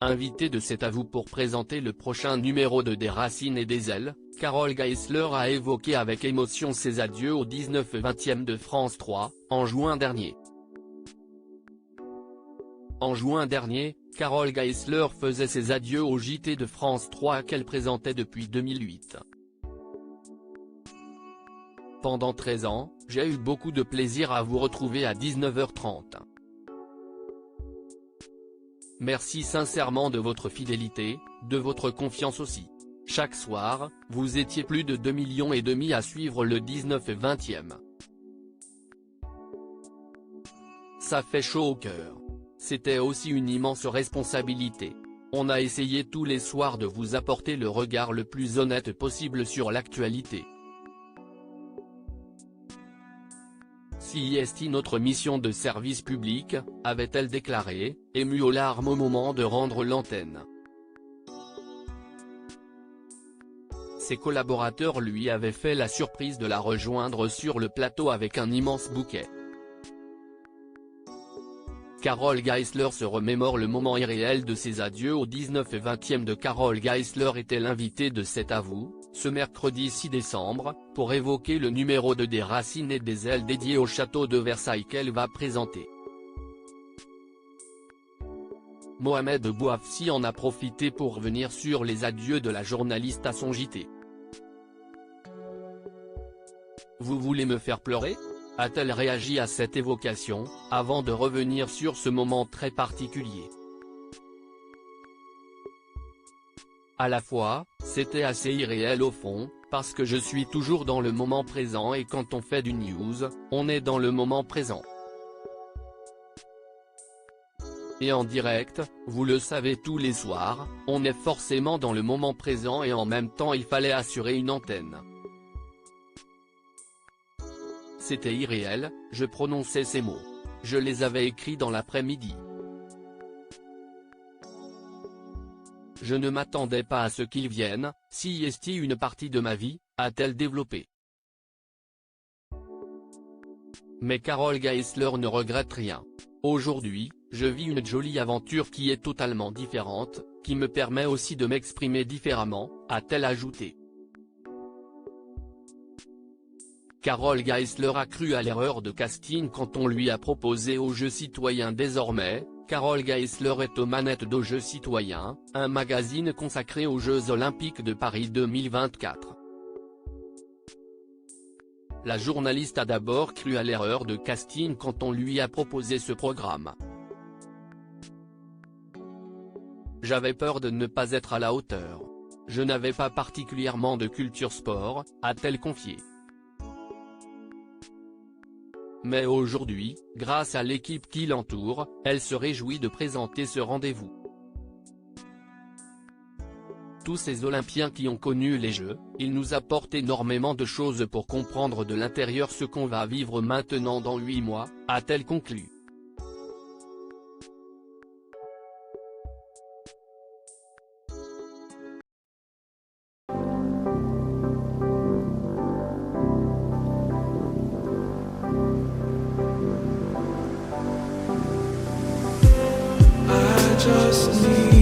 Invitée de C'est à vous pour présenter le prochain numéro de Des Racines et des Ailes, Carole Geisler a évoqué avec émotion ses adieux au 19/20 de France 3, en juin dernier. En juin dernier, Carole Geisler faisait ses adieux au JT de France 3 qu'elle présentait depuis 2008. Pendant 13 ans, j'ai eu beaucoup de plaisir à vous retrouver à 19h30. Merci sincèrement de votre fidélité, de votre confiance aussi. Chaque soir, vous étiez plus de 2,5 millions à suivre le 19/20. Ça fait chaud au cœur. C'était aussi une immense responsabilité. On a essayé tous les soirs de vous apporter le regard le plus honnête possible sur l'actualité. Si est notre mission de service public, avait-elle déclaré, émue aux larmes au moment de rendre l'antenne. Ses collaborateurs lui avaient fait la surprise de la rejoindre sur le plateau avec un immense bouquet. Carole Geisler se remémore le moment irréel de ses adieux au 19/20 de Carole Geisler était l'invitée de C'est à vous, ce mercredi 6 décembre, pour évoquer le numéro de Des Racines et des Ailes dédié au château de Versailles qu'elle va présenter. Mohamed Bouafsi en a profité pour revenir sur les adieux de la journaliste à son JT. Vous voulez me faire pleurer ? A-t-elle réagi à cette évocation, avant de revenir sur ce moment très particulier. À la fois, c'était assez irréel au fond, parce que je suis toujours dans le moment présent et quand on fait du news, on est dans le moment présent. Et en direct, vous le savez tous les soirs, on est forcément dans le moment présent et en même temps il fallait assurer une antenne. C'était irréel, je prononçais ces mots. Je les avais écrits dans l'après-midi. Je ne m'attendais pas à ce qu'ils viennent, si est une partie de ma vie, a-t-elle développé. Mais Carole Geisler ne regrette rien. Aujourd'hui, je vis une jolie aventure qui est totalement différente, qui me permet aussi de m'exprimer différemment, a-t-elle ajouté. Carole Geisler a cru à l'erreur de casting quand on lui a proposé aux Jeux citoyens. Désormais, Carole Geisler est aux manettes d'Aux Jeux citoyens, un magazine consacré aux Jeux olympiques de Paris 2024. La journaliste a d'abord cru à l'erreur de casting quand on lui a proposé ce programme. J'avais peur de ne pas être à la hauteur. Je n'avais pas particulièrement de culture sport, a-t-elle confié. Mais aujourd'hui, grâce à l'équipe qui l'entoure, elle se réjouit de présenter ce rendez-vous. Tous ces Olympiens qui ont connu les Jeux, ils nous apportent énormément de choses pour comprendre de l'intérieur ce qu'on va vivre maintenant dans 8 mois, a-t-elle conclu. Just need